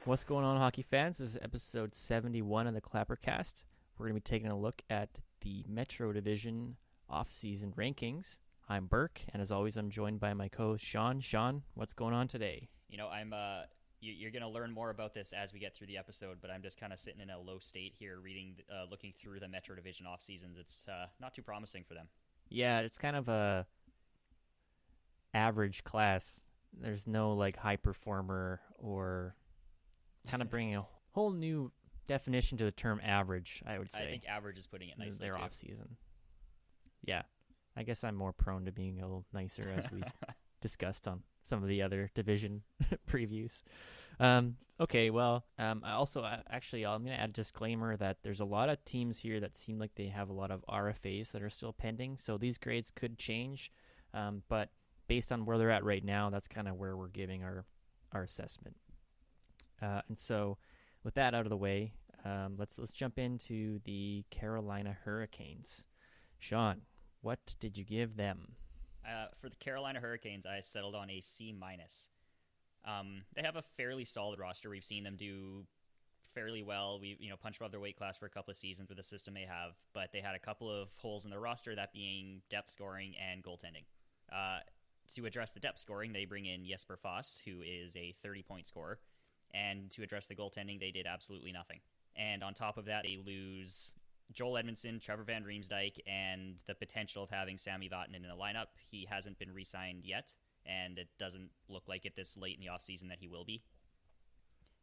What's going on, hockey fans? This is episode 71 of the Clappercast. We're going to be taking a look at the Metro Division off-season rankings. I'm Burke, and as always, I'm joined by my co-host Sean. Sean, what's going on today? You know, you're going to learn more about this as we get through the episode, but I'm just kind of sitting in a low state here, looking through the Metro Division off seasons. It's not too promising for them. Yeah, it's kind of a average class. There's no like high performer or kind of bringing a whole new definition to the term average, I would say. I think average is putting it nicely. Their too. off season. Yeah, I guess I'm more prone to being a little nicer as we discussed on some of the other division previews. Okay, well, I'm going to add a disclaimer that there's a lot of teams here that seem like they have a lot of RFAs that are still pending, so these grades could change, but based on where they're at right now, that's kind of where we're giving our assessment. And so with that out of the way, let's jump into the Carolina Hurricanes. Sean, what did you give them? For the Carolina Hurricanes, I settled on a C-. They have a fairly solid roster. We've seen them do fairly well. We punched above their weight class for a couple of seasons with the system they have, but they had a couple of holes in their roster, that being depth scoring and goaltending. To address the depth scoring, they bring in Jesper Fast, who is a 30-point scorer, and to address the goaltending, they did absolutely nothing. And on top of that, they lose Joel Edmondson, Trevor Van Riemsdyk, and the potential of having Sami Vatanen in the lineup. He hasn't been re-signed yet, and it doesn't look like it this late in the offseason that he will be.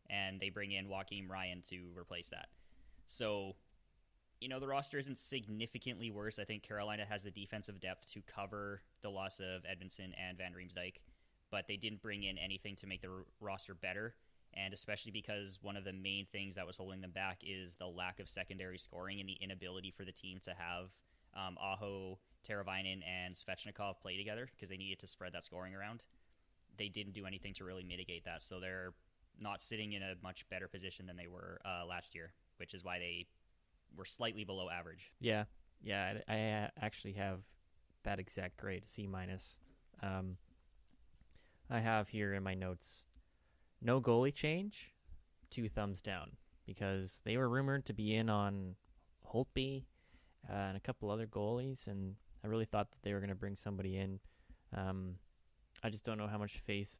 And they bring in Joakim Ryan to replace that. So, the roster isn't significantly worse. I think Carolina has the defensive depth to cover the loss of Edmondson and Van Riemsdyk, but they didn't bring in anything to make the roster better. And especially because one of the main things that was holding them back is the lack of secondary scoring and the inability for the team to have Aho, Teravainen, and Svechnikov play together because they needed to spread that scoring around. They didn't do anything to really mitigate that, so they're not sitting in a much better position than they were last year, which is why they were slightly below average. Yeah, I actually have that exact grade, C-. I have here in my notes, no goalie change, 2 thumbs down, because they were rumored to be in on Holtby and a couple other goalies, and I really thought that they were going to bring somebody in. I just don't know how much faith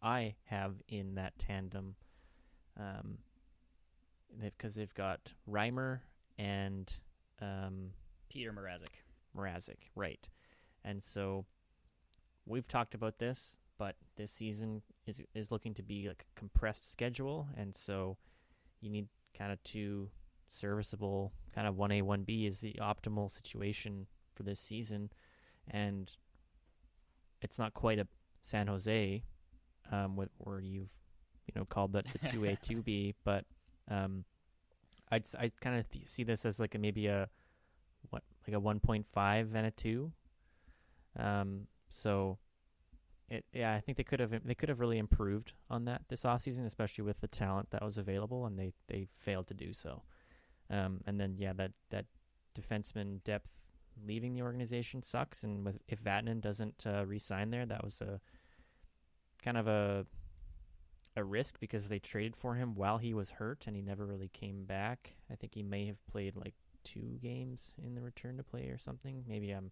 I have in that tandem, because they've got Reimer and Peter Mrazek. Mrazek, right. And so we've talked about this, but this season is looking to be like a compressed schedule, and so you need kind of 2 serviceable, kind of 1A, 1B is the optimal situation for this season, and it's not quite a San Jose where you've called that the 2A, 2B, but I'd kind of see this as like maybe a 1.5 and a 2. So. I think they could have really improved on that this offseason, especially with the talent that was available, and they failed to do so. And then that defenseman depth leaving the organization sucks, and if Vatanen doesn't re-sign there, that was a kind of a risk because they traded for him while he was hurt, and he never really came back. I think he may have played like 2 games in the return to play or something. Maybe I'm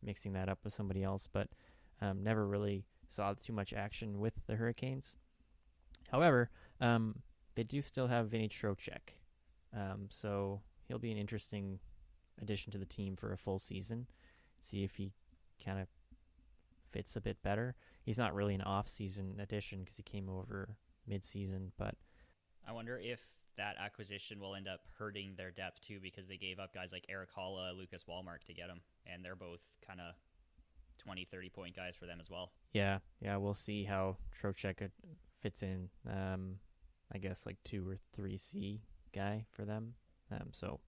mixing that up with somebody else, but never really saw too much action with the Hurricanes. However, they do still have Vinny Trocheck, so he'll be an interesting addition to the team for a full season. See if he kind of fits a bit better. He's not really an off-season addition because he came over mid-season, but I wonder if that acquisition will end up hurting their depth too, because they gave up guys like Eric Halla, Lucas Wallmark to get him, and they're both kind of 20, 30-point guys for them as well. Yeah, we'll see how Trocheck fits in. I guess like 2 or 3C guy for them. So,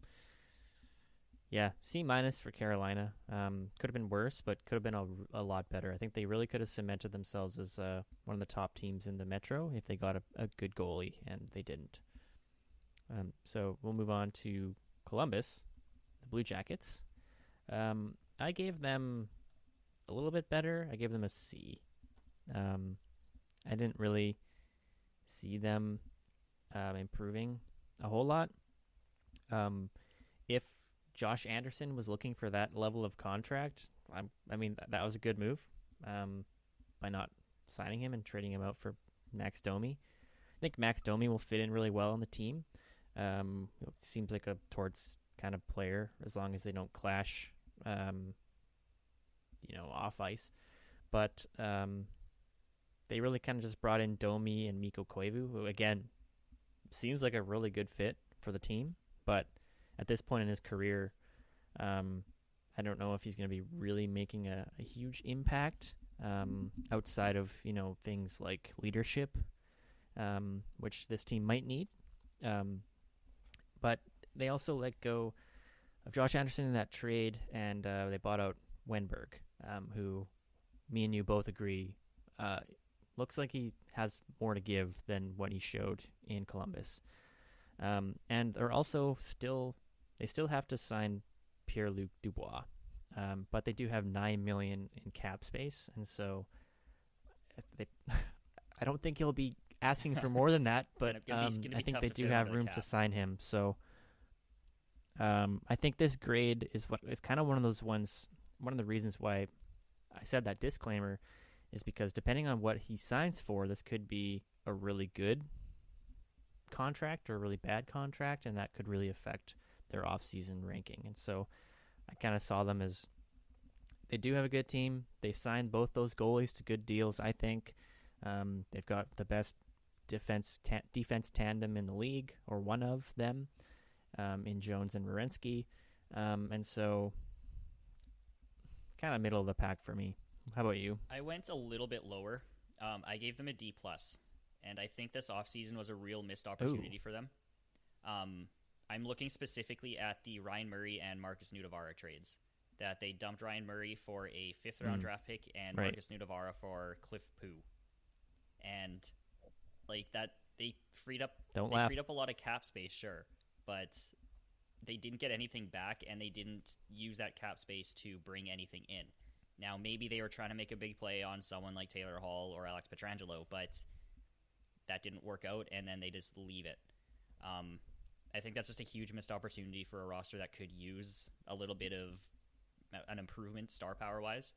yeah, C- for Carolina. Could have been worse, but could have been a lot better. I think they really could have cemented themselves as one of the top teams in the Metro if they got a good goalie, and they didn't. So we'll move on to Columbus, the Blue Jackets. I gave them a little bit better. I gave them a C. I didn't really see them improving a whole lot. If Josh Anderson was looking for that level of contract, I mean, that was a good move by not signing him and trading him out for Max Domi. I think Max Domi will fit in really well on the team. Seems like a towards kind of player as long as they don't clash, off ice. But they really kind of just brought in Domi and Mikko Koivu, who, again, seems like a really good fit for the team. But at this point in his career, I don't know if he's going to be really making a huge impact outside of, things like leadership, which this team might need. But they also let go of Josh Anderson in that trade, and they bought out Wenberg, who me and you both agree looks like he has more to give than what he showed in Columbus. And they're also still have to sign Pierre-Luc Dubois, but they do have $9 million in cap space, and so I don't think he'll be asking for more than that. But I think they do have room to sign him. So I think this grade is kind of one of those ones. One of the reasons why I said that disclaimer is because depending on what he signs for, this could be a really good contract or a really bad contract, and that could really affect their off-season ranking. And so I kind of saw them as they do have a good team. They've signed both those goalies to good deals, I think. They've got the best defense tandem in the league, or one of them, in Jones and Werenski. And so kind of middle of the pack for me. How about you? I went a little bit lower. I gave them a D+, and I think this offseason was a real missed opportunity for them. I'm looking specifically at the Ryan Murray and Marcus Nudavara trades, that they dumped Ryan Murray for a 5th-round draft pick and Marcus Nudavara for Cliff Poo. And like that, they freed up a lot of cap space, sure, but they didn't get anything back, and they didn't use that cap space to bring anything in. Now, maybe they were trying to make a big play on someone like Taylor Hall or Alex Pietrangelo, but that didn't work out, and then they just leave it. I think that's just a huge missed opportunity for a roster that could use a little bit of an improvement star power-wise.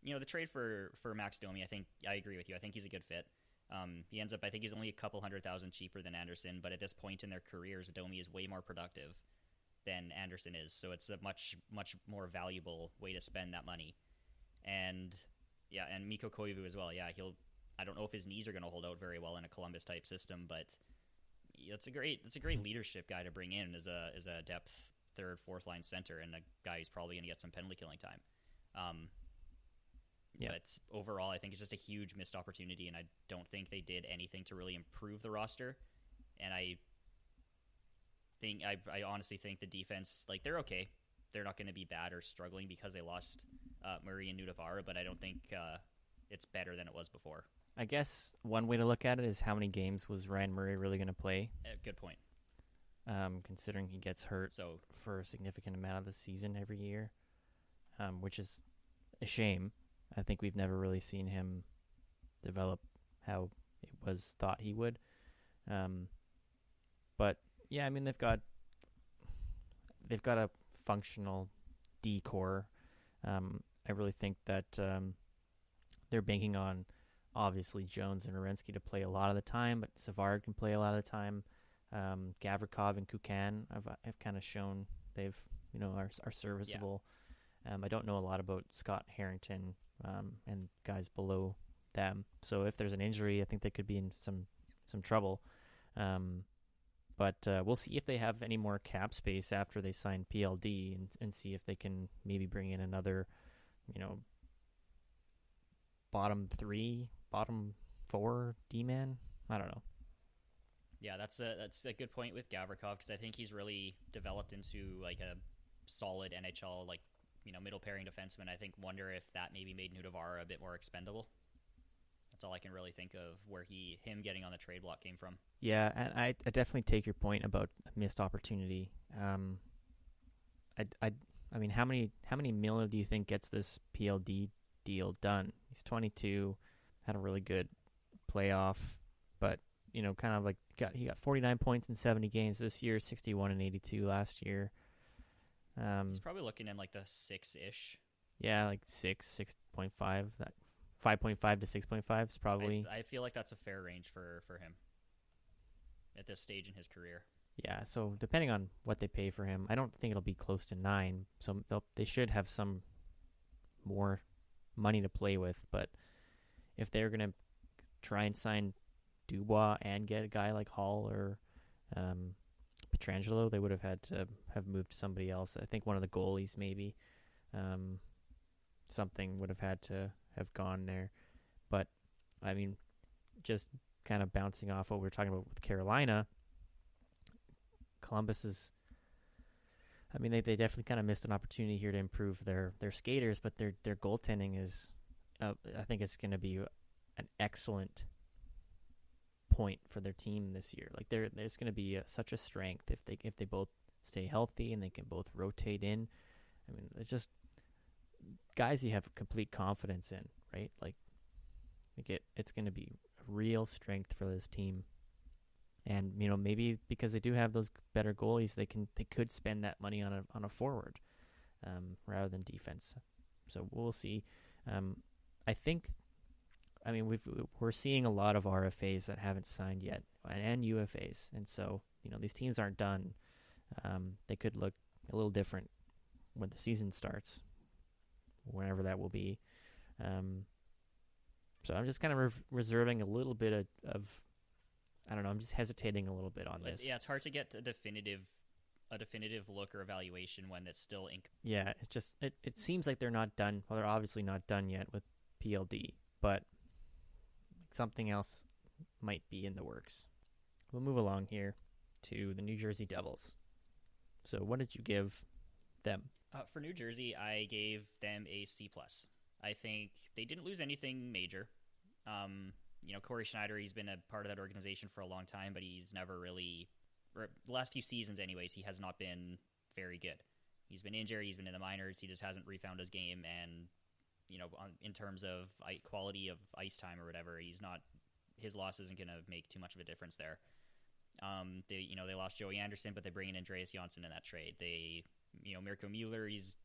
The trade for Max Domi, I agree with you. I think he's a good fit. He ends up, I think he's only a couple $100,000 cheaper than Anderson, but at this point in their careers, Domi is way more productive than Anderson is, so it's a much, much more valuable way to spend that money. And Mikko Koivu as well. Yeah, I don't know if his knees are going to hold out very well in a Columbus type system, but it's a great leadership guy to bring in as a depth third, fourth line center, and a guy who's probably going to get some penalty killing time. But overall, I think it's just a huge missed opportunity, and I don't think they did anything to really improve the roster. And I honestly think the defense, like, they're okay. They're not going to be bad or struggling because they lost Murray and Nudavara, but I don't think it's better than it was before. I guess one way to look at it is how many games was Ryan Murray really going to play? Good point. Considering he gets hurt for a significant amount of the season every year, which is a shame. I think we've never really seen him develop how it was thought he would. But yeah, I mean, they've got a functional D core. I really think that they're banking on obviously Jones and Werenski to play a lot of the time, but Savard can play a lot of the time. Gavrikov and Kukan have kind of shown they've are serviceable. Yeah. I don't know a lot about Scott Harrington and guys below them. So if there's an injury, I think they could be in some trouble. But we'll see if they have any more cap space after they sign PLD and see if they can maybe bring in another, bottom 3, bottom 4 D-man. I don't know. Yeah, that's a good point with Gavrikov, because I think he's really developed into like a solid NHL middle pairing defenseman. I wonder if that maybe made Nudavara a bit more expendable. That's all I can really think of where him getting on the trade block came from. Yeah, and I definitely take your point about missed opportunity. I mean, how many million do you think gets this PLD deal done? He's 22, had a really good playoff, but kind of like he got 49 points in 70 games this year, 61 and 82 last year. He's probably looking in like the 6-ish. Yeah, like 6.5. That 5.5 to 6.5 is probably. I feel like that's a fair range for him at this stage in his career. Yeah, so depending on what they pay for him, I don't think it'll be close to 9. So they should have some more money to play with. But if they're gonna try and sign Dubois and get a guy like Hall or Pietrangelo, they would have had to have moved somebody else. I think one of the goalies maybe. Something would have had to have gone there. But, I mean, just kind of bouncing off what we were talking about with Carolina, Columbus is, I mean, they definitely kind of missed an opportunity here to improve their skaters, but their goaltending is, I think it's going to be an excellent point for their team this year. Like, there's going to be such a strength if they both stay healthy and they can both rotate in. I mean, it's just guys you have complete confidence in, right? Like it's going to be a real strength for this team. And maybe because they do have those better goalies, they could spend that money on a forward rather than defense. So we'll see. I think, I mean, we're seeing a lot of RFAs that haven't signed yet and UFAs, and so these teams aren't done. They could look a little different when the season starts, whenever that will be. So I'm just kind of reserving a little bit of I don't know. I'm just hesitating a little bit on this. Yeah, it's hard to get a definitive look or evaluation when it's still Yeah, it's just it seems like they're not done. Well, they're obviously not done yet with PLD, but something else might be in the works. We'll move along here to the New Jersey Devils. So what did you give them? For New Jersey, I gave them a C+. I think they didn't lose anything major. Corey Schneider, he's been a part of that organization for a long time, but he's never really, or the last few seasons anyways, he has not been very good. He's been injured, he's been in the minors, he just hasn't refound his game, and, in terms of quality of ice time or whatever, his loss isn't going to make too much of a difference there. They lost Joey Anderson, but they bring in Andreas Janssen in that trade. Mirko Mueller, he's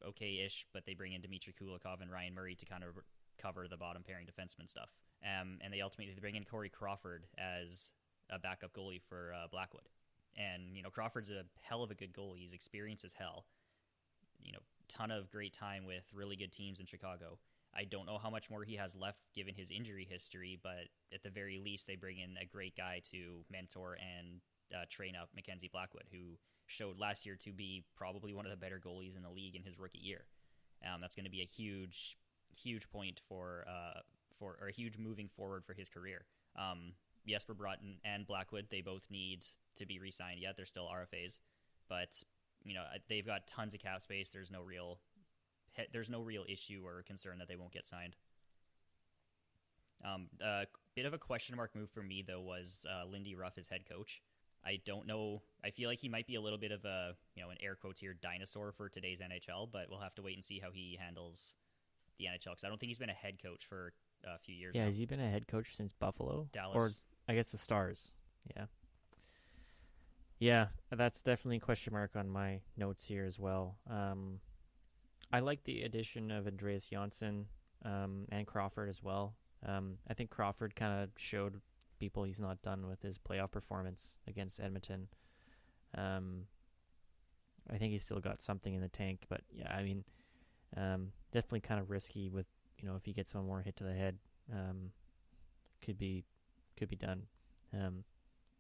okay-ish, but they bring in Dmitry Kulikov and Ryan Murray to kind of cover the bottom pairing defenseman stuff. And they ultimately bring in Corey Crawford as a backup goalie for Blackwood. And, Crawford's a hell of a good goalie. He's experienced as hell. Ton of great time with really good teams in Chicago. I don't know how much more he has left given his injury history, but at the very least, they bring in a great guy to mentor and train up Mackenzie Blackwood, who showed last year to be probably one of the better goalies in the league in his rookie year. That's going to be a huge point for a huge moving forward for his career. Jesper Bratt and Blackwood, they both need to be re-signed yet. They're still RFAs, but they've got tons of cap space. There's no real issue or concern that they won't get signed. A bit of a question mark move for me though was Lindy Ruff as head coach. I don't know. I feel like he might be a little bit of an air quotes here, dinosaur for today's NHL, but we'll have to wait and see how he handles the NHL, because I don't think he's been a head coach for a few years now. Has he been a head coach since Buffalo? Dallas. Or, I guess, the Stars. Yeah. Yeah, that's definitely a question mark on my notes here as well. I like the addition of Andreas Janssen and Crawford as well. I think Crawford kind of showed people he's not done with his playoff performance against Edmonton. I think he's still got something in the tank, but yeah, I mean, definitely kind of risky with, if he gets one more hit to the head, could be done.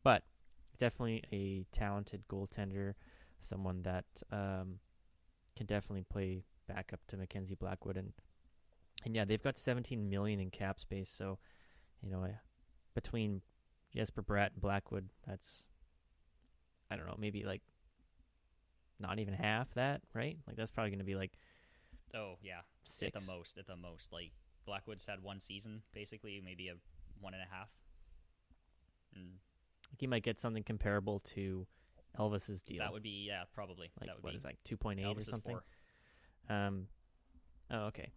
But definitely a talented goaltender, someone that can definitely play back up to Mackenzie Blackwood, and yeah, they've got $17 million in cap space, so between Jesper Bratt and Blackwood, that's, I don't know, maybe like not even half that, right? Like that's probably going to be like, oh yeah, 6 at the most. Like Blackwood's had one season, basically, maybe a 1.5. He might get something comparable to Elvis's deal. That would be, yeah, probably. Like that would what be is like 2.8 or something. 4. Oh, okay.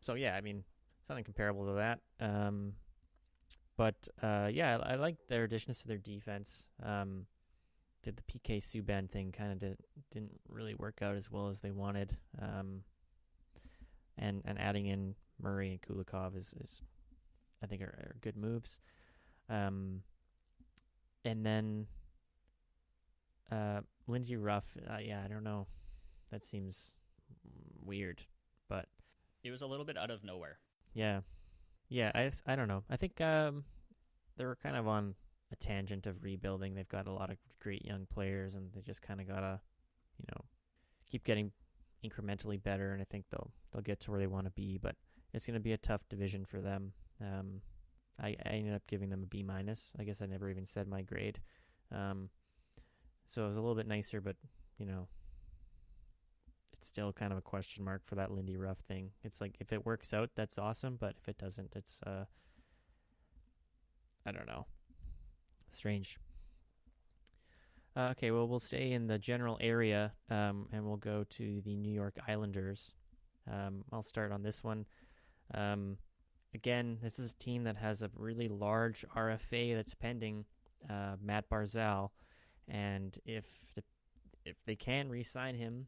So yeah, I mean something comparable to that. But yeah, I like their additions to their defense. Did the PK Subban thing kind of didn't really work out as well as they wanted. And adding in Murray and Kulikov is I think are good moves. And then Lindsey Ruff, yeah, I don't know. That seems weird, but It was a little bit out of nowhere. yeah, I don't know. I think they're kind of on a tangent of rebuilding. They've got a lot of great young players, and they just kind of gotta, keep getting incrementally better. And I think they'll get to where they want to be, but it's going to be a tough division for them. I ended up giving them a B minus. I guess I never even said my grade. So it was a little bit nicer, but it's still kind of a question mark for that Lindy Ruff thing. It's like, if it works out, that's awesome, but if it doesn't, it's I don't know, strange. Okay, well, we'll stay in the general area, and we'll go to the New York Islanders. I'll start on this one. Again, this is a team that has a really large RFA that's pending, Matt Barzal, and if they can re-sign him,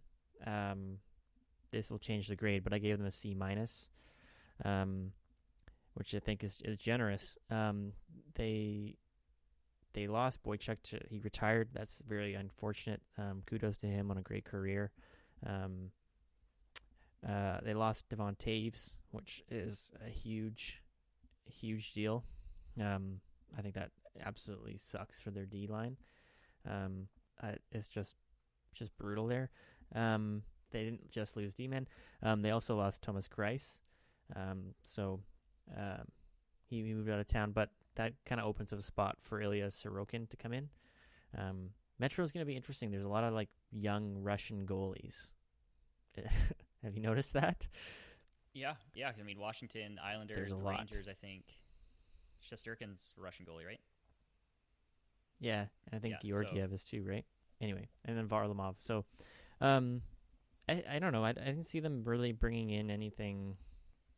this will change the grade. But I gave them a C minus, which I think is generous. They lost Boychuk he retired. That's very unfortunate. Kudos to him on a great career. They lost Devon Taves, which is a huge deal. I think that absolutely sucks for their D line. It's just brutal there. They didn't just lose D-men. They also lost Thomas Greiss. So he moved out of town, but that kind of opens up a spot for Ilya Sorokin to come in. Metro is going to be interesting. There's a lot of young Russian goalies. Have you noticed that? Yeah. I mean, Washington, Islanders, the Rangers. I think Shesterkin's Russian goalie, right? Yeah, and I think Georgiev is too, right? Anyway, and then Varlamov. So, I don't know. I didn't see them really bringing in anything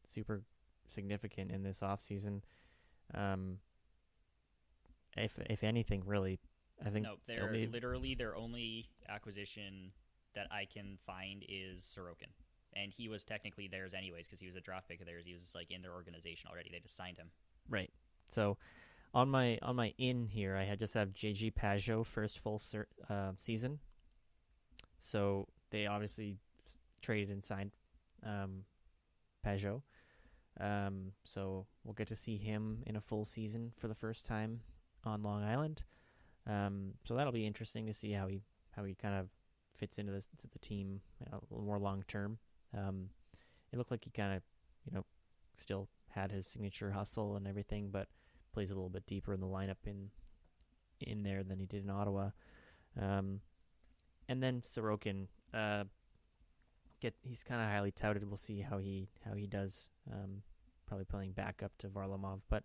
super significant in this offseason. If anything, really, I think literally their only acquisition that I can find is Sorokin, and he was technically theirs anyways because he was a draft pick of theirs. He was in their organization already. They just signed him. Right. So, on my in here, I just have JG Pajot first full season. So they obviously traded and signed Pajot. So we'll get to see him in a full season for the first time on Long Island. So that'll be interesting to see how he kind of fits into the team a little more long term. It looked like he kind of still had his signature hustle and everything, but plays a little bit deeper in the lineup in there than he did in Ottawa. And then Sorokin, he's kind of highly touted. We'll see how he does. Probably playing backup to Varlamov, but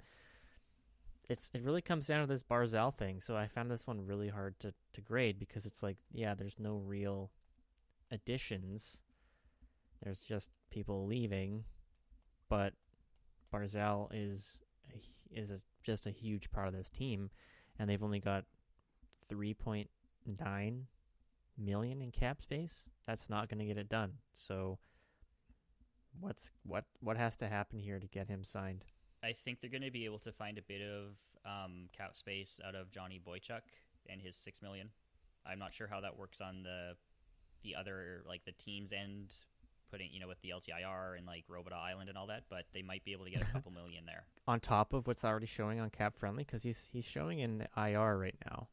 it really comes down to this Barzal thing. So I found this one really hard to grade because it's there's no real additions. There's just people leaving, but Barzal is just a huge part of this team, and they've only got $3.9 million in cap space. That's not going to get it done. So what has to happen here to get him signed? I think they're going to be able to find a bit of cap space out of Johnny Boychuk and his $6 million. I'm not sure how that works on the other the team's end, putting with the LTIR and Robota Island and all that, but they might be able to get a couple million there on top of what's already showing on Cap Friendly, because he's showing in the IR right now.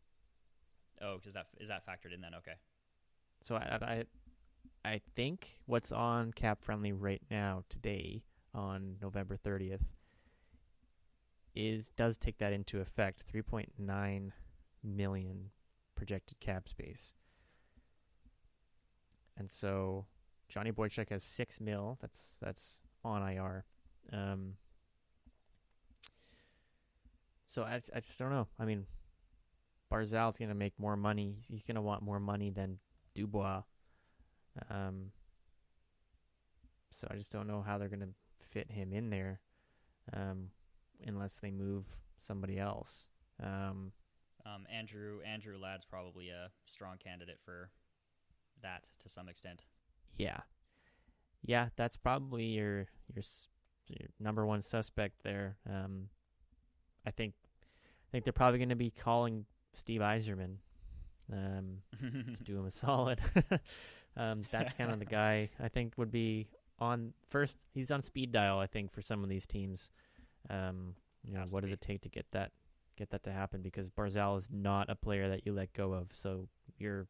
Oh, is that factored in then? Okay. So I think what's on Cap Friendly right now today on November 30th does take that into effect. 3.9 million projected cap space, and so Johnny Boychuk has $6 million. That's on IR. So I just don't know. I mean, Barzal's going to make more money. He's going to want more money than Dubois. So I just don't know how they're going to fit him in there, unless they move somebody else. Andrew Ladd's probably a strong candidate for that to some extent. Yeah, that's probably your number one suspect there. I think they're probably going to be calling Steve Yzerman to do him a solid. That's kind of the guy I think would be on first. He's on speed dial, I think, for some of these teams. What does it take to get that to happen? Because Barzal is not a player that you let go of, so you're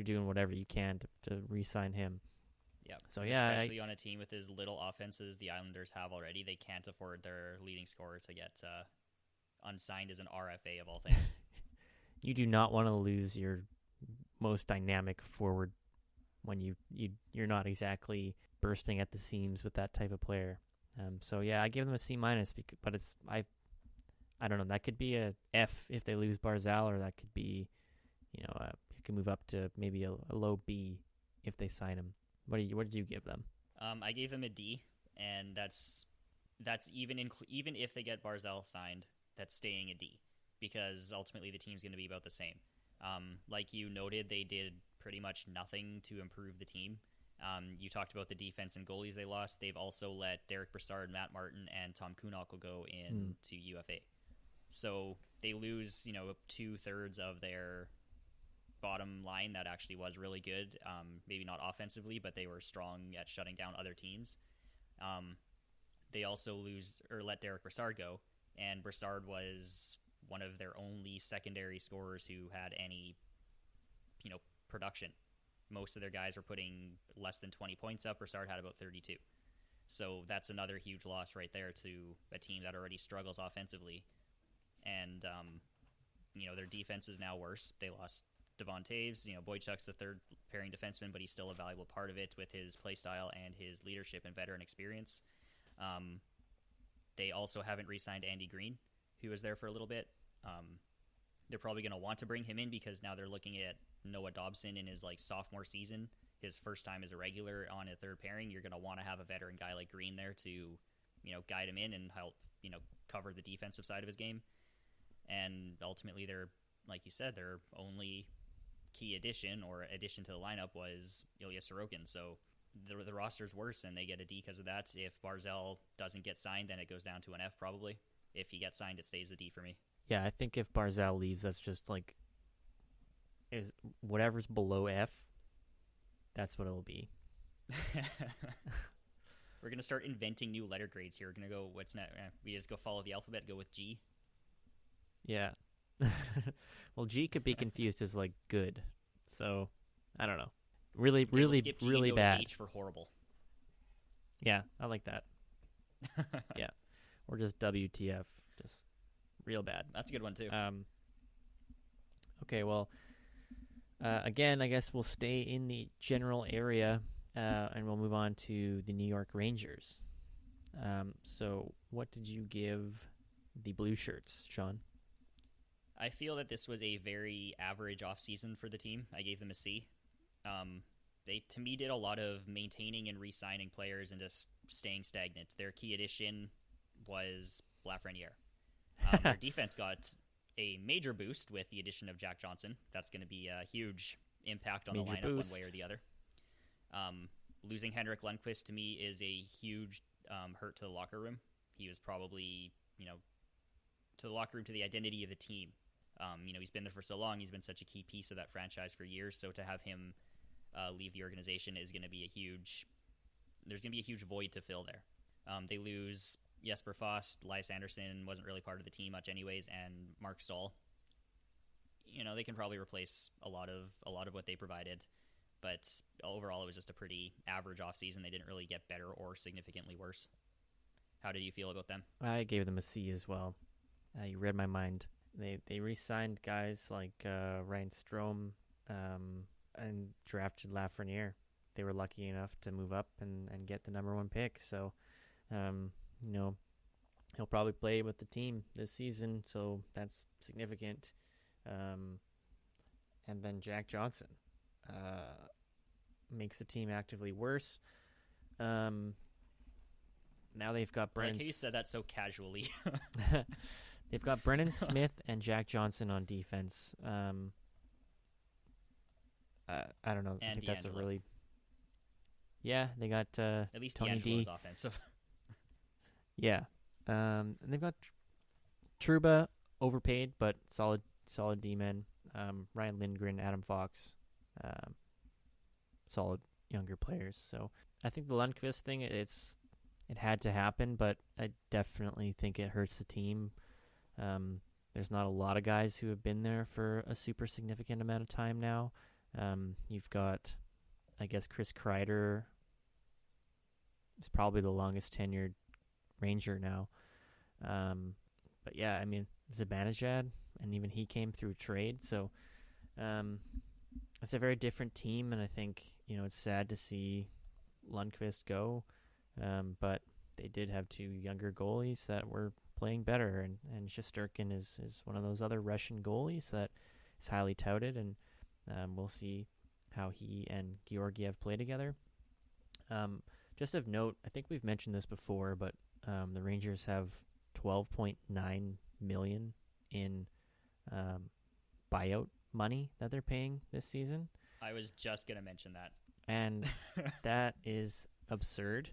doing whatever you can to re-sign him. Yeah. So yeah, especially on a team with as little offenses the Islanders have already, they can't afford their leading scorer to get unsigned as an RFA of all things. You do not want to lose your most dynamic forward when you're not exactly bursting at the seams with that type of player. So yeah, I give them a C-, but it's I don't know. That could be a F if they lose Barzal, or that could be, it can move up to maybe a low B if they sign him. What did you give them? I gave them a D, and that's even if they get Barzal signed, that's staying a D, because ultimately the team's going to be about the same. Like you noted, they did pretty much nothing to improve the team. You talked about the defense and goalies they lost. They've also let Derek Brassard, Matt Martin, and Tom Kuhnhackl go into UFA. So they lose, 2/3 of their bottom line that actually was really good. Maybe not offensively, but they were strong at shutting down other teams. They also let Derek Brassard go, and Brassard was one of their only secondary scorers who had any, production. Most of their guys were putting less than 20 points up. Brassard had about 32. So that's another huge loss right there to a team that already struggles offensively. And, their defense is now worse. They lost Devon Taves. Boychuk's the third pairing defenseman, but he's still a valuable part of it with his play style and his leadership and veteran experience. They also haven't re-signed Andy Green, who was there for a little bit. They're probably going to want to bring him in because now they're looking at Noah Dobson in his sophomore season, his first time as a regular on a third pairing. You're going to want to have a veteran guy like Green there to, guide him in and help, cover the defensive side of his game. And ultimately, like you said, their only key addition to the lineup was Ilya Sorokin. So the roster's worse, and they get a D because of that. If Barzal doesn't get signed, then it goes down to an F probably. If he gets signed, it stays a D for me. Yeah, I think if Barzal leaves, that's just is whatever's below F, that's what it'll be. We're going to start inventing new letter grades here. We're going to go, what's next? We just go follow the alphabet, go with G. Yeah. Well, G could be confused as good. So, I don't know. Really bad. H for horrible. Yeah, I like that. Yeah. Or just WTF, just real bad. That's a good one too. Okay, well, again, I guess we'll stay in the general area, and we'll move on to the New York Rangers. So what did you give the Blue Shirts, Sean? I feel that this was a very average offseason for the team. I gave them a C. They, to me, did a lot of maintaining and re-signing players and just staying stagnant. Their key addition was Lafreniere. Their defense got a major boost with the addition of Jack Johnson. That's going to be a huge impact on the lineup one way or the other. Losing Henrik Lundqvist, to me, is a huge hurt to the locker room. He was probably, to the locker room, to the identity of the team. He's been there for so long. He's been such a key piece of that franchise for years. So to have him leave the organization is going to be there's going to be a huge void to fill there. They lose Jesper Fast. Elias Anderson wasn't really part of the team much anyways, and Mark Stahl. They can probably replace a lot of what they provided, but overall it was just a pretty average offseason. They didn't really get better or significantly worse. How did you feel about them? I gave them a C as well. You read my mind. They re-signed guys like Ryan Strome and drafted Lafreniere. They were lucky enough to move up and get the number one pick. So, he'll probably play with the team this season, so that's significant. And then Jack Johnson makes the team actively worse. Now they've got Brent. Like you said that so casually. They've got Brennan Smith and Jack Johnson on defense. I don't know. And I think that's a D'Angelo. really... Yeah, they got At least Tony D'Angelo's D. offensive. Yeah. And they've got Truba, overpaid, but solid D-men. Ryan Lindgren, Adam Fox, solid younger players. So I think the Lundqvist thing, it had to happen, but I definitely think it hurts the team. There's not a lot of guys who have been there for a super significant amount of time now. You've got, I guess, Chris Kreider is probably the longest tenured Ranger now. But yeah, I mean, Zibanejad, and even he came through trade. So it's a very different team, and I think, it's sad to see Lundqvist go. But they did have two younger goalies that were playing better, and Shesterkin is one of those other Russian goalies that is highly touted, and we'll see how he and Georgiev play together. Just of note, I think we've mentioned this before, but the Rangers have $12.9 million in buyout money that they're paying this season. I was just going to mention that. And that is absurd.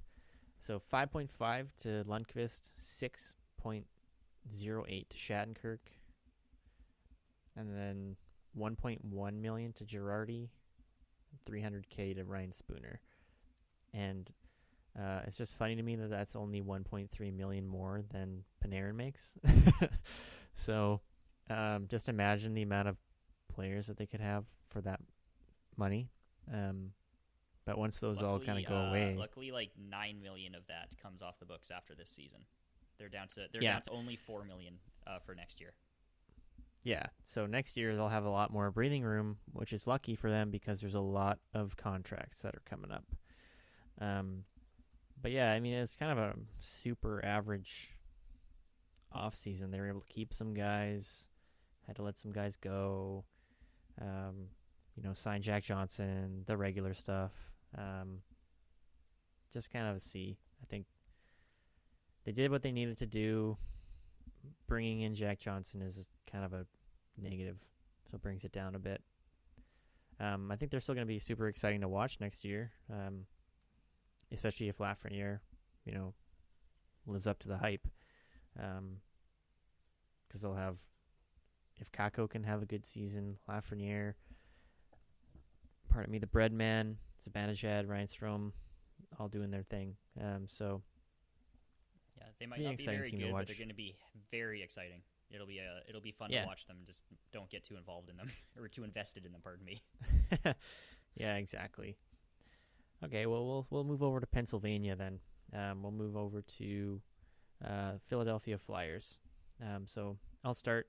So 5.5 to Lundqvist, 6.08 to Shattenkirk, and then 1.1 million to Girardi, 300K to Ryan Spooner. And it's just funny to me that that's only 1.3 million more than Panarin makes. So just imagine the amount of players that they could have for that money. But once those all kind of go away, luckily, like 9 million of that comes off the books after this season. They're down to only 4 million for next year. Yeah, so next year they'll have a lot more breathing room, which is lucky for them because there's a lot of contracts that are coming up. But yeah, I mean, it's kind of a super average offseason. They were able to keep some guys, had to let some guys go, sign Jack Johnson, the regular stuff. Just kind of a C. I think they did what they needed to do. Bringing in Jack Johnson is kind of a negative, so it brings it down a bit. I think they're still going to be super exciting to watch next year, especially if Lafreniere, lives up to the hype. Because they'll have, if Kakko can have a good season, Lafreniere, the Breadman, Zibanejad, Ryan Strome, all doing their thing. So yeah, they might not be very good, but they're going to be very exciting. It'll be fun to watch them. Just don't get too involved in them or too invested in them. Pardon me. Yeah, exactly. Okay, well we'll move over to Pennsylvania then. We'll move over to Philadelphia Flyers. So I'll start.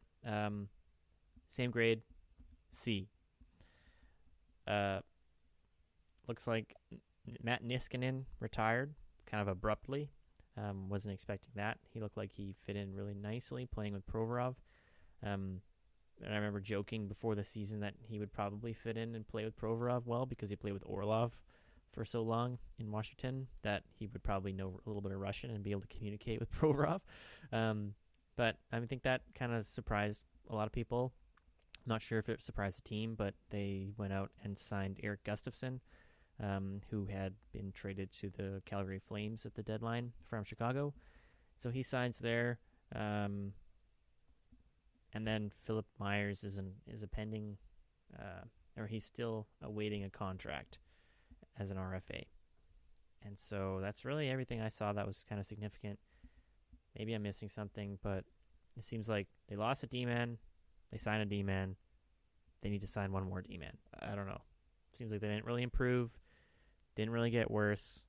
Same grade, C. Looks like Matt Niskanen retired kind of abruptly. Wasn't expecting that. He looked like he fit in really nicely playing with Provorov. And I remember joking before the season that he would probably fit in and play with Provorov well because he played with Orlov for so long in Washington that he would probably know a little bit of Russian and be able to communicate with Provorov. But I think that kind of surprised a lot of people. Not sure if it surprised the team, but they went out and signed Eric Gustafsson, who had been traded to the Calgary Flames at the deadline from Chicago. So he signs there. And then Philip Myers is a pending, or he's still awaiting a contract as an RFA. And so that's really everything I saw that was kind of significant. Maybe I'm missing something, but it seems like they lost a D-man. They signed a D-man. They need to sign one more D-man. I don't know. Seems like they didn't really improve. Didn't really get worse.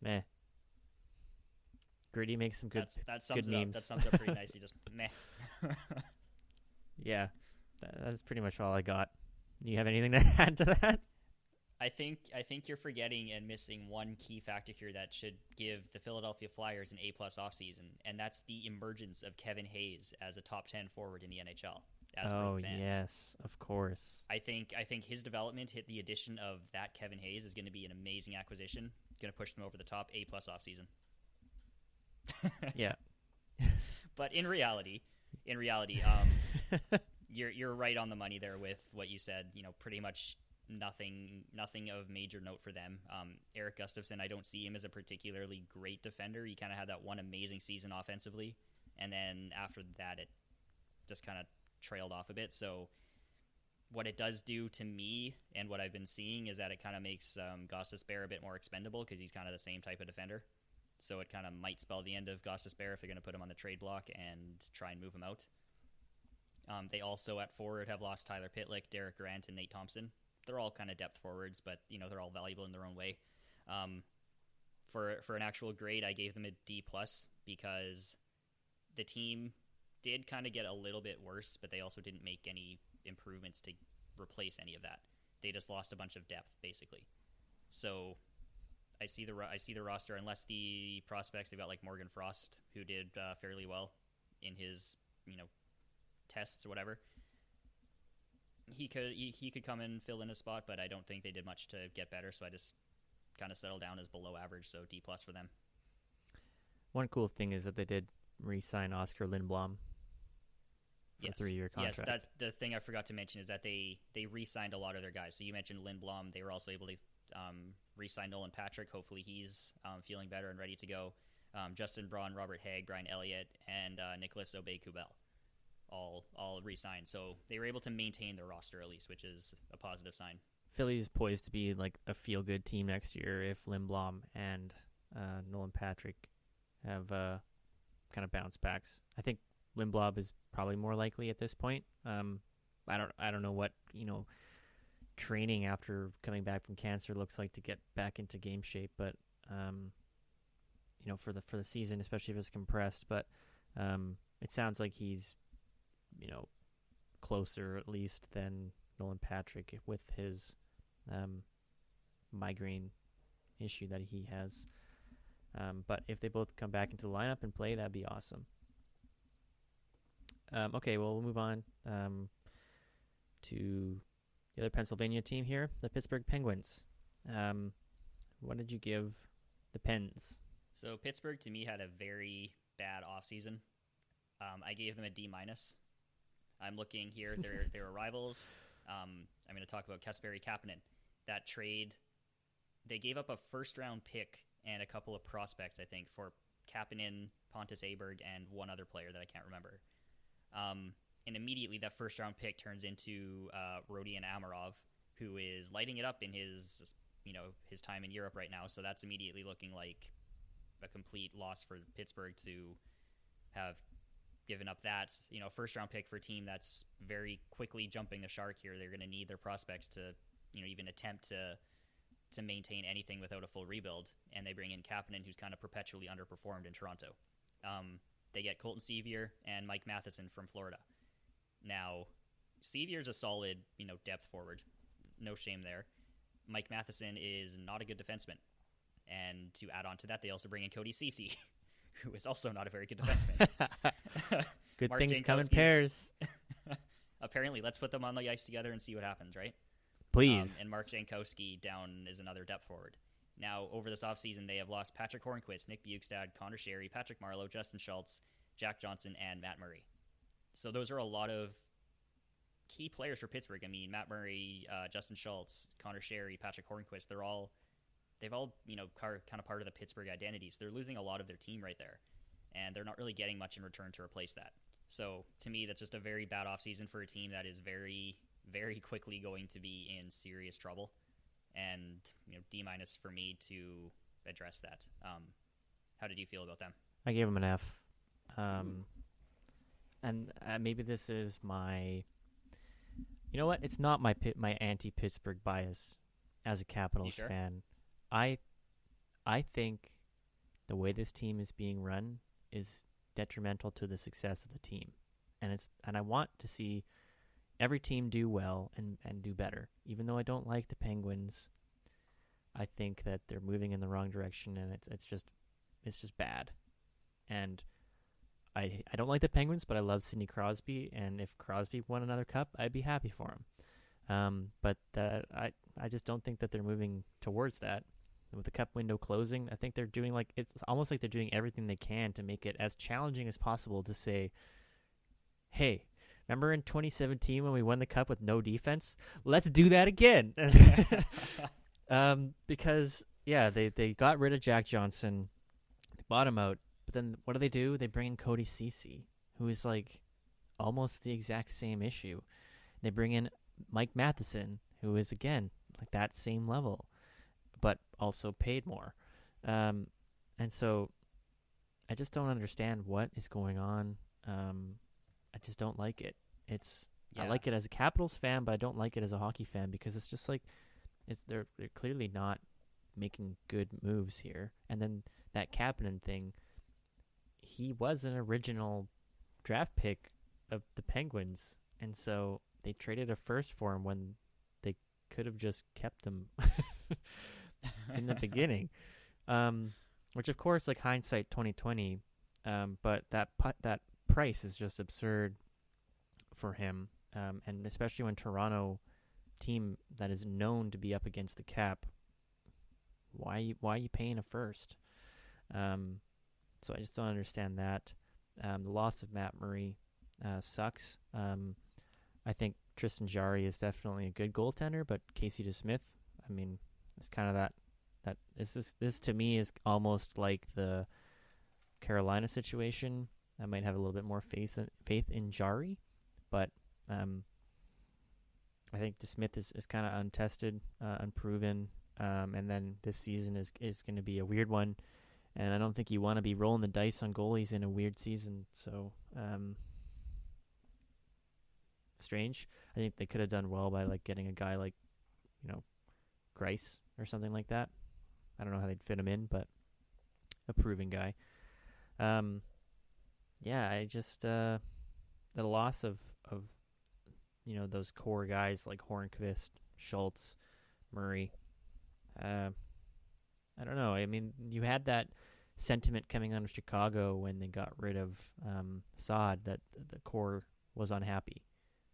Meh. Gritty makes some good that sums good it memes. Up. That sums up pretty nicely. Just meh. Yeah. That's pretty much all I got. Do you have anything to add to that? I think you're forgetting and missing one key factor here that should give the Philadelphia Flyers an A+ offseason, and that's the emergence of Kevin Hayes as a top 10 forward in the NHL. Oh, yes, of course. I think his development, hit the addition of that Kevin Hayes, is going to be an amazing acquisition. Going to push them over the top. A+ offseason. Yeah. But in reality, in reality, you're right on the money there with what you said. Pretty much nothing of major note for them. Eric Gustafson, I don't see him as a particularly great defender. He kind of had that one amazing season offensively, and then after that, it just kind of trailed off a bit. So what it does do to me and what I've been seeing is that it kind of makes Gostisbehere a bit more expendable because he's kind of the same type of defender. So it kind of might spell the end of Gostisbehere if they're going to put him on the trade block and try and move him out. They also at forward have lost Tyler Pitlick, Derek Grant, and Nate Thompson. They're all kind of depth forwards, but they're all valuable in their own way. For an actual grade, I gave them a D+ because the team did kind of get a little bit worse, but they also didn't make any improvements to replace any of that. They just lost a bunch of depth, basically. So I see the roster, unless the prospects, they've got like Morgan Frost, who did fairly well in his tests or whatever. He could come and fill in a spot, but I don't think they did much to get better, so I just kind of settled down as below average, so D+ for them. One cool thing is that they did re-sign Oscar Lindblom for a 3-year contract. Yes, that's the thing I forgot to mention, is that they re-signed a lot of their guys. So you mentioned Lindblom. They were also able to re-sign Nolan Patrick. Hopefully he's feeling better and ready to go. Justin Braun, Robert Haig, Brian Elliott, and Nicholas Obey-Kubel all re-signed. So they were able to maintain their roster at least, which is a positive sign. Philly's poised to be like a feel-good team next year if Lindblom and Nolan Patrick have kind of bounce backs. I think Lindblom is probably more likely at this point. I don't know what training after coming back from cancer looks like to get back into game shape, but for the season, especially if it's compressed. But it sounds like he's closer at least than Nolan Patrick with his migraine issue that he has. But if they both come back into the lineup and play, that'd be awesome. Okay, well, we'll move on to the other Pennsylvania team here, the Pittsburgh Penguins. What did you give the Pens? So Pittsburgh, to me, had a very bad offseason. I gave them a D-. I'm looking here. They were rivals. I'm going to talk about Kasperi Kapanen. That trade, they gave up a first-round pick and a couple of prospects, I think, for Kapanen, Pontus Aberg, and one other player that I can't remember. And immediately that first-round pick turns into Rodion Amarov, who is lighting it up in his time in Europe right now. So that's immediately looking like a complete loss for Pittsburgh to have given up that first-round pick for a team that's very quickly jumping the shark here. They're going to need their prospects to even attempt to maintain anything without a full rebuild, and they bring in Kapanen, who's kind of perpetually underperformed in Toronto. They get Colton Sevier and Mike Matheson from Florida. Now, Sevier's a solid, depth forward. No shame there. Mike Matheson is not a good defenseman. And to add on to that, they also bring in Cody Ceci, who is also not a very good defenseman. Good things come in pairs. Apparently, let's put them on the ice together and see what happens, right? Please. And Mark Jankowski down is another depth forward. Now, over this offseason, they have lost Patrick Hornquist, Nick Bukestad, Connor Sherry, Patrick Marleau, Justin Schultz, Jack Johnson, and Matt Murray. So those are a lot of key players for Pittsburgh. I mean, Matt Murray, Justin Schultz, Connor Sherry, Patrick Hornquist, they've all kind of part of the Pittsburgh identity. So they're losing a lot of their team right there. And they're not really getting much in return to replace that. So to me, that's just a very bad offseason for a team that is very, very quickly going to be in serious trouble. And D- for me to address that. How did you feel about them? I gave them an F. And maybe this is my... You know what? It's not my anti-Pittsburgh bias as a Capitals fan. I think the way this team is being run is detrimental to the success of the team. And I want to see every team do well and do better. Even though I don't like the Penguins, I think that they're moving in the wrong direction, and it's just bad. And I don't like the Penguins, but I love Sidney Crosby, and if Crosby won another cup, I'd be happy for him. But I just don't think that they're moving towards that. With the cup window closing, I think they're doing it's almost like they're doing everything they can to make it as challenging as possible to say, hey, remember in 2017 when we won the cup with no defense? Let's do that again. Because they got rid of Jack Johnson, they bought him out, but then what do? They bring in Cody Ceci, who is like almost the exact same issue. They bring in Mike Matheson, who is again like that same level, but also paid more. And so I just don't understand what is going on. I just don't like it. I like it as a Capitals fan, but I don't like it as a hockey fan because it's just like they're clearly not making good moves here. And then that Kapanen thing, he was an original draft pick of the Penguins, and so they traded a first for him when they could have just kept him in the beginning. Which of course, like hindsight 2020, but that price is just absurd for him, and especially when Toronto, team that is known to be up against the cap, why are you paying a first? So I just don't understand that. The loss of Matt Murray sucks. I think Tristan Jarry is definitely a good goaltender, but Casey DeSmith, I mean, it's kind of that this to me is almost like the Carolina situation. I might have a little bit more faith in Jarry, but I think DeSmith is kind of untested, unproven, and then this season is going to be a weird one, and I don't think you want to be rolling the dice on goalies in a weird season. So strange. I think they could have done well by like getting a guy like, Grice or something like that. I don't know how they'd fit him in, but a proven guy. I just the loss of those core guys like Hornqvist, Schultz, Murray. I don't know. I mean, you had that sentiment coming out of Chicago when they got rid of Saad that the core was unhappy.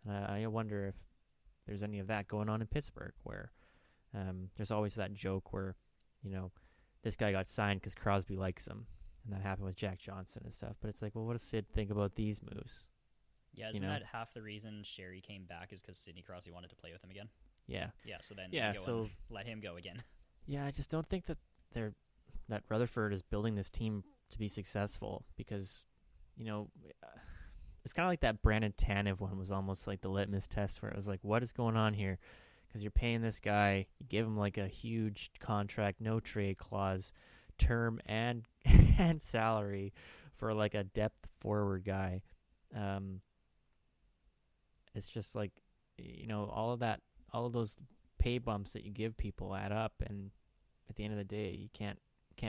And I wonder if there's any of that going on in Pittsburgh, where there's always that joke where, this guy got signed because Crosby likes him, and that happened with Jack Johnson and stuff. But it's like, well, what does Sid think about these moves? Yeah, isn't that half the reason Sherry came back is because Sidney Crosby wanted to play with him again? Yeah. Yeah, so then and let him go again. Yeah, I just don't think that that Rutherford is building this team to be successful because, it's kind of like that Brandon Tanev one was almost like the litmus test where it was like, what is going on here? Because you're paying this guy, you give him like a huge contract, no trade clause, term and salary for like a depth forward guy. It's just like, all of those pay bumps that you give people add up, and at the end of the day, you can't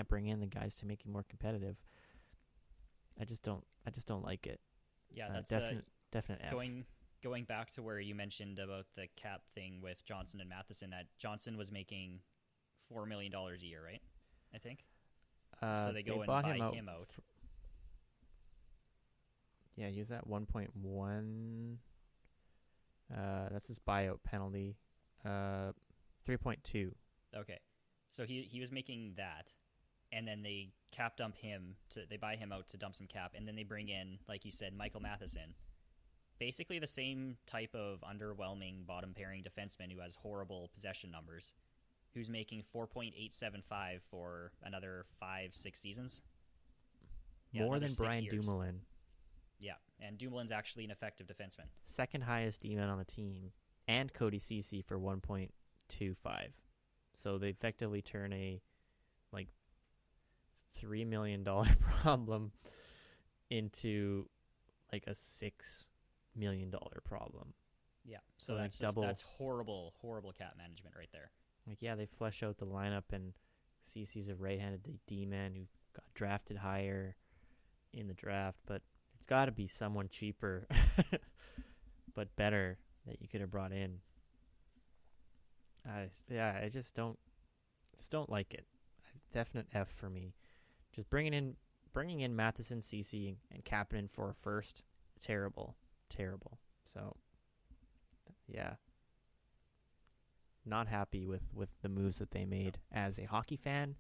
bring in the guys to make you more competitive. I just don't like it. Yeah, that's definite F. Going back to where you mentioned about the cap thing with Johnson and Matheson, that Johnson was making $4 million a year, right? I think. So they go and buy him out. Yeah, he was at 1.1. That's his buyout penalty. 3.2. Okay, so he was making that, and then they cap dump him. They buy him out to dump some cap, and then they bring in, like you said, Michael Matheson. Basically the same type of underwhelming bottom pairing defenseman who has horrible possession numbers, who's making 4.875 for another 5-6 seasons. More than Brian Dumoulin. Yeah, and Dumoulin's actually an effective defenseman. Second highest D-man on the team, and Cody Ceci for 1.25. So they effectively turn a like $3 million problem into like a $6 million problem. Yeah, so that's horrible cap management right there. Like, yeah, they flesh out the lineup, and Ceci's a right-handed D-man who got drafted higher in the draft, but it's got to be someone cheaper but better that you could have brought in. I just don't like it. Definite F for me. Just bringing in Matheson, Ceci, and Kapanen for a first, terrible. So, yeah, not happy with the moves that they made as a hockey fan,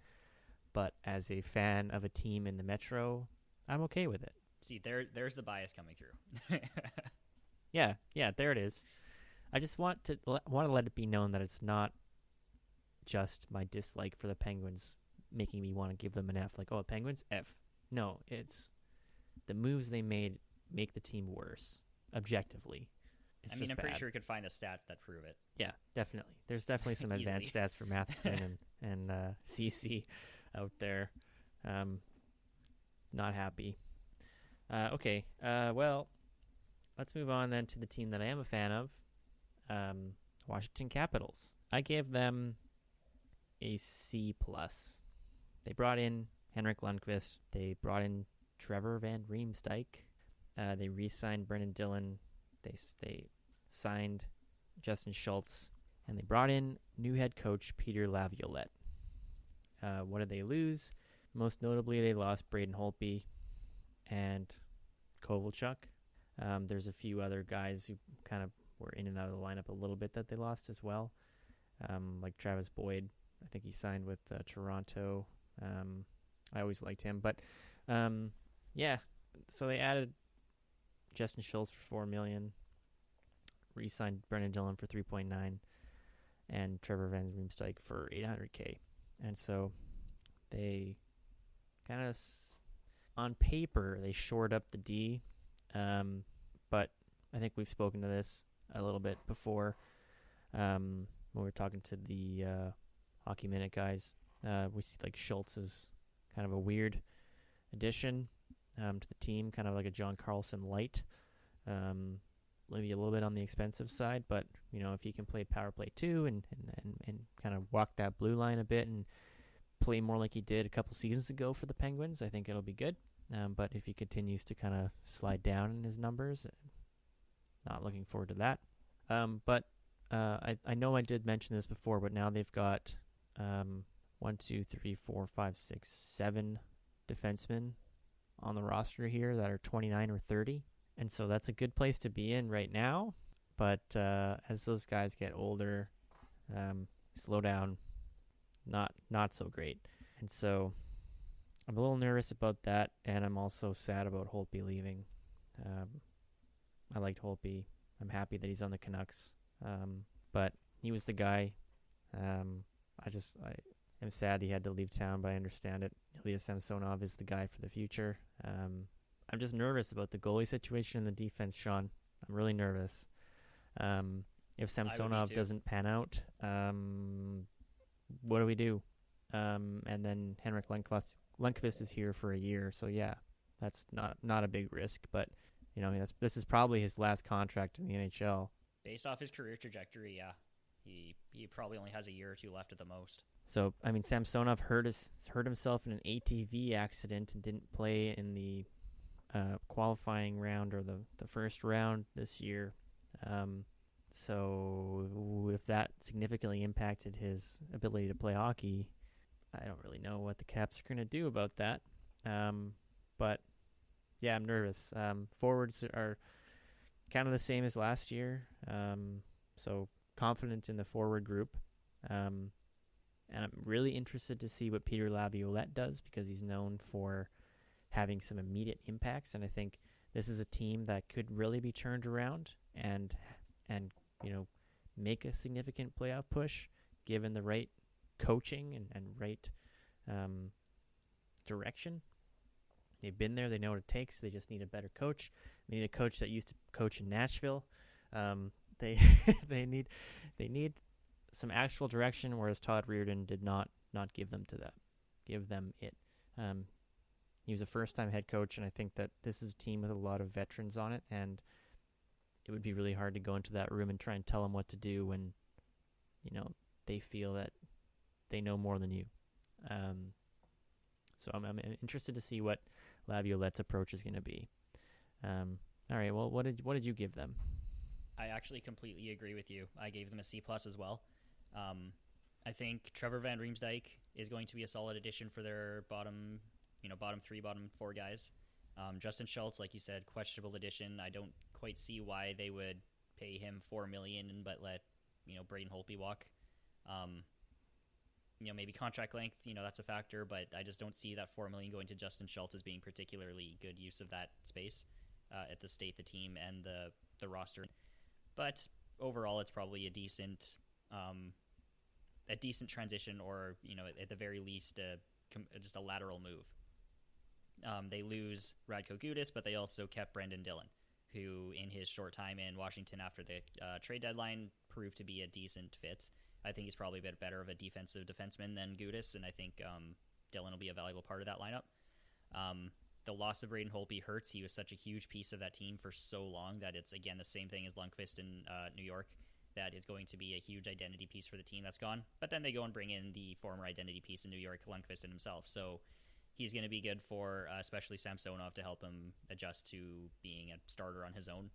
but as a fan of a team in the Metro, I'm okay with it. See, there's the bias coming through. Yeah, there it is. I just want to let it be known that it's not just my dislike for the Penguins making me want to give them an F. Like, oh, Penguins, F. No, it's the moves they made make the team worse, objectively. I'm pretty sure we could find the stats that prove it. Yeah, definitely. There's definitely some advanced stats for Matheson and CC out there. Not happy. Okay, well, let's move on then to the team that I am a fan of, Washington Capitals. I gave them a C+. They brought in Henrik Lundqvist. They brought in Trevor Van Riemsdyk. They re-signed Brendan Dillon. They signed Justin Schultz. And they brought in new head coach Peter Laviolette. What did they lose? Most notably, they lost Braden Holtby and Kovalchuk. There's a few other guys who kind of were in and out of the lineup a little bit that they lost as well. Like Travis Boyd. I think he signed with Toronto. I always liked him. But, yeah, so they added Justin Schultz for $4 million, re-signed Brendan Dillon for $3.9 million, and Trevor Van Riemsdyk for $800K. And so they kind of, on paper, they shored up the D. But I think we've spoken to this a little bit before when we were talking to the Hockey Minute guys. We see like Schultz is kind of a weird addition to the team, kind of like a John Carlson light. Maybe a little bit on the expensive side, but if he can play power play too and kind of walk that blue line a bit and play more like he did a couple seasons ago for the Penguins, I think it'll be good. But if he continues to kind of slide down in his numbers, not looking forward to that. But I know I did mention this before, but now they've got 1, 2, 3, 4, 5, 6, 7 defensemen on the roster here that are 29 or 30. And so that's a good place to be in right now. But as those guys get older, slow down, not so great. And so I'm a little nervous about that, and I'm also sad about Holtby leaving. I liked Holtby. I'm happy that he's on the Canucks. But he was the guy. I'm sad he had to leave town, but I understand it. Ilya Samsonov is the guy for the future. I'm just nervous about the goalie situation in the defense, Sean. I'm really nervous. If Samsonov doesn't pan out, what do we do? And then Henrik Lundqvist is here for a year, so yeah, that's not a big risk. But this is probably his last contract in the NHL. Based off his career trajectory, yeah, he probably only has a year or two left at the most. So Samsonov hurt himself in an ATV accident and didn't play in the qualifying round or the first round this year. So if that significantly impacted his ability to play hockey, I don't really know what the Caps are going to do about that. But yeah, I'm nervous. Forwards are kind of the same as last year. So confident in the forward group. And I'm really interested to see what Peter Laviolette does, because he's known for having some immediate impacts. And I think this is a team that could really be turned around and make a significant playoff push given the right coaching and right direction. They've been there. They know what it takes. They just need a better coach. They need a coach that used to coach in Nashville. They need some actual direction, whereas Todd Reirden did not give them it. He was a first-time head coach, and I think that this is a team with a lot of veterans on it, and it would be really hard to go into that room and try and tell them what to do when, they feel that they know more than you. So I'm interested to see what Laviolette's approach is going to be. All right, well, what did you give them? I actually completely agree with you. I gave them a C+ as well. I think Trevor Van Riemsdyk is going to be a solid addition for their bottom 3, bottom 4 guys. Justin Schultz, like you said, questionable addition. I don't quite see why they would pay him $4 million but let Braden Holtby walk. maybe contract length, that's a factor, but I just don't see that $4 million going to Justin Schultz as being particularly good use of that space at the state, the team, and the roster. But overall, it's probably a decent transition, or at the very least, just a lateral move. They lose Radko Gudas, but they also kept Brendan Dillon, who in his short time in Washington after the trade deadline proved to be a decent fit. I think he's probably a bit better of a defensive defenseman than Gudas, and I think Dillon will be a valuable part of that lineup. The loss of Braden Holtby hurts. He was such a huge piece of that team for so long that it's, again, the same thing as Lundqvist in New York, that is going to be a huge identity piece for the team that's gone. But then they go and bring in the former identity piece in New York, Lundqvist and himself. So he's going to be good for especially Samsonov to help him adjust to being a starter on his own.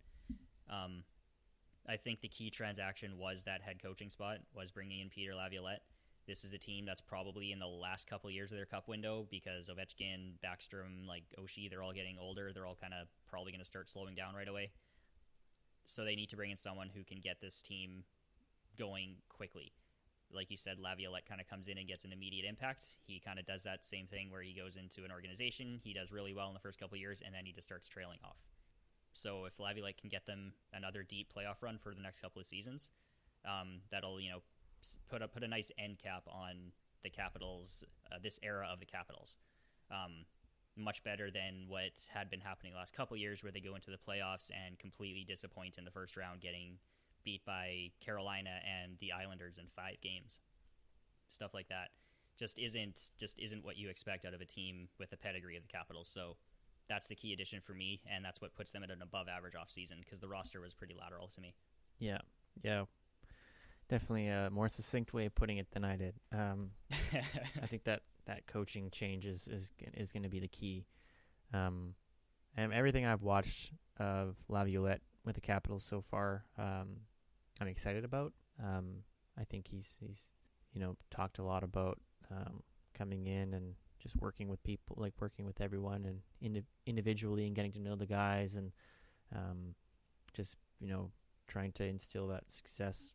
I think the key transaction was that head coaching spot, was bringing in Peter Laviolette. This is a team that's probably in the last couple of years of their cup window, because Ovechkin, Backstrom, Oshie, they're all getting older. They're all kind of probably going to start slowing down right away. So they need to bring in someone who can get this team going quickly. Like you said, Laviolette kind of comes in and gets an immediate impact. He kind of does that same thing where he goes into an organization, he does really well in the first couple of years, and then he just starts trailing off. So if Laviolette can get them another deep playoff run for the next couple of seasons, that'll put a nice end cap on the Capitals, this era of the Capitals. Much better than what had been happening the last couple of years, where they go into the playoffs and completely disappoint in the first round, getting beat by Carolina and the Islanders in 5 games. Stuff like that just isn't what you expect out of a team with the pedigree of the Capitals. So that's the key addition for me, and that's what puts them at an above-average offseason, because the roster was pretty lateral to me. Yeah. Definitely a more succinct way of putting it than I did. I think that coaching change is going to be the key. And everything I've watched of Laviolette with the Capitals so far, I'm excited about. I think he's talked a lot about coming in and just working with people, working with everyone and individually, and getting to know the guys, and just trying to instill that success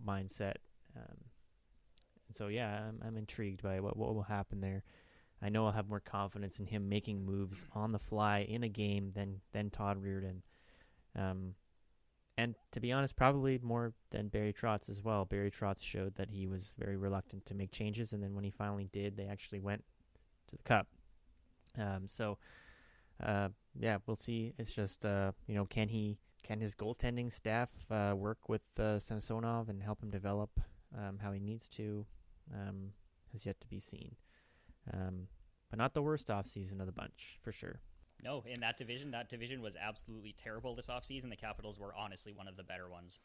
mindset. And so I'm intrigued by what will happen there. I know I'll have more confidence in him making moves on the fly in a game than Todd Reirden. And to be honest, probably more than Barry Trotz as well. Barry Trotz showed that he was very reluctant to make changes, and then when he finally did, they actually went to the Cup. We'll see. It's just, can his goaltending staff work with Samsonov and help him develop how he needs to? Has yet to be seen. But not the worst offseason of the bunch, for sure. No, in that division was absolutely terrible this offseason. The Capitals were honestly one of the better ones,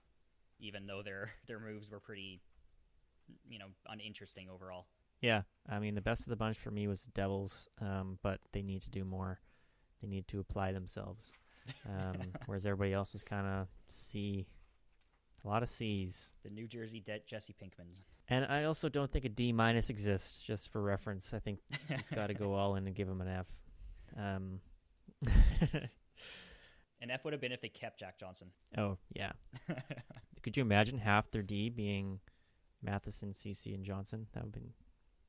even though their moves were pretty, uninteresting overall. Yeah, I mean, the best of the bunch for me was the Devils, but they need to do more. They need to apply themselves. Whereas everybody else was kind of a lot of C's. The New Jersey Jesse Pinkmans. And I also don't think a D- exists, just for reference. I think he's got to go all in and give him an F. An F would have been if they kept Jack Johnson. Oh, yeah. Could you imagine half their D being Matheson, Ceci, and Johnson? That would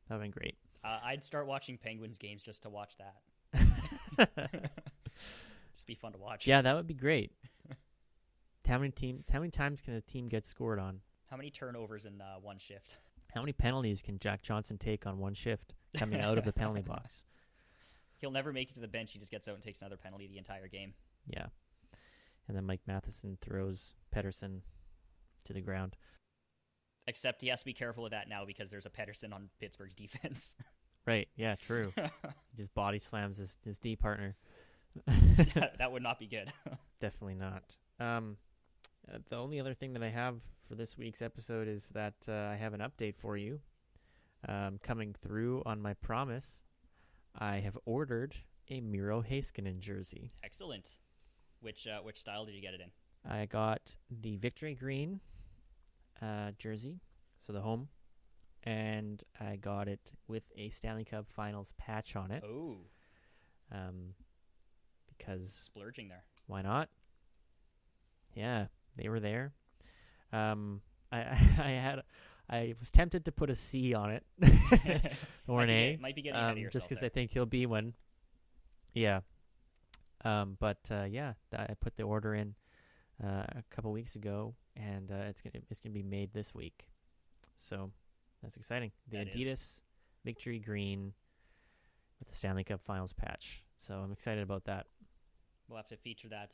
have been great. I'd start watching Penguins games just to watch that. Just be fun to watch. Yeah, that would be great. How many times can a team get scored on? How many turnovers in one shift? How many penalties can Jack Johnson take on one shift coming out of the penalty box? He'll never make it to the bench. He just gets out and takes another penalty the entire game. Yeah. And then Mike Matheson throws Pettersson to the ground. Except he has to be careful of that now, because there's a Pettersson on Pittsburgh's defense. Right. Yeah, true. He just body slams his D partner. That would not be good. Definitely not. The only other thing that I have for this week's episode is that I have an update for you. Coming through on my promise, I have ordered a Miro Heiskanen jersey. Excellent. Which style did you get it in? I got the Victory Green jersey, so the home, and I got it with a Stanley Cup Finals patch on it. Oh. Because splurging there. Why not? Yeah, they were there. I I was tempted to put a C on it or an A. Might be getting ahead of yourself just because there. I think he'll be one. Yeah. Yeah, I put the order in a couple weeks ago, and it's gonna be made this week. So that's exciting. The That Adidas is. Victory Green with the Stanley Cup Finals patch. So I'm excited about that. We'll have to feature that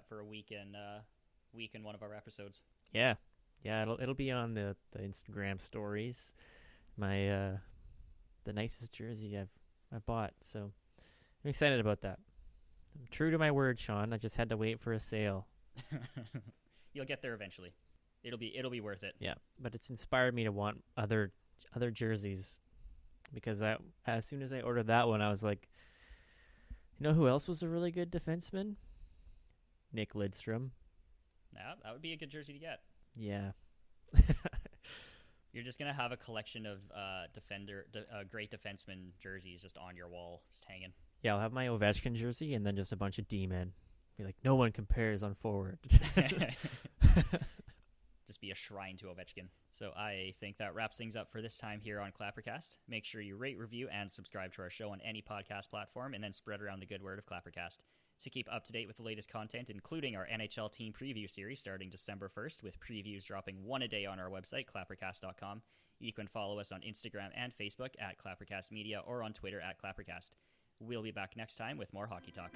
for a week in one of our episodes. Yeah, it'll be on the Instagram stories. My the nicest jersey I've bought. So I'm excited about that. I'm true to my word, Sean. I just had to wait for a sale. You'll get there eventually. It'll be worth it. Yeah, but it's inspired me to want other jerseys, because as soon as I ordered that one, I was like, you know who else was a really good defenseman? Nick Lidstrom. Yeah, that would be a good jersey to get. Yeah. You're just gonna have a collection of great defenseman jerseys just on your wall, just hanging. Yeah, I'll have my Ovechkin jersey and then just a bunch of D-men. Be like, no one compares on forward. Just be a shrine to Ovechkin. So I think that wraps things up for this time here on Clappercast. Make sure you rate, review, and subscribe to our show on any podcast platform, and then spread around the good word of Clappercast. To keep up to date with the latest content, including our NHL team preview series starting December 1st, with previews dropping one a day on our website, clappercast.com. You can follow us on Instagram and Facebook at Clappercast Media, or on Twitter at Clappercast. We'll be back next time with more hockey talk.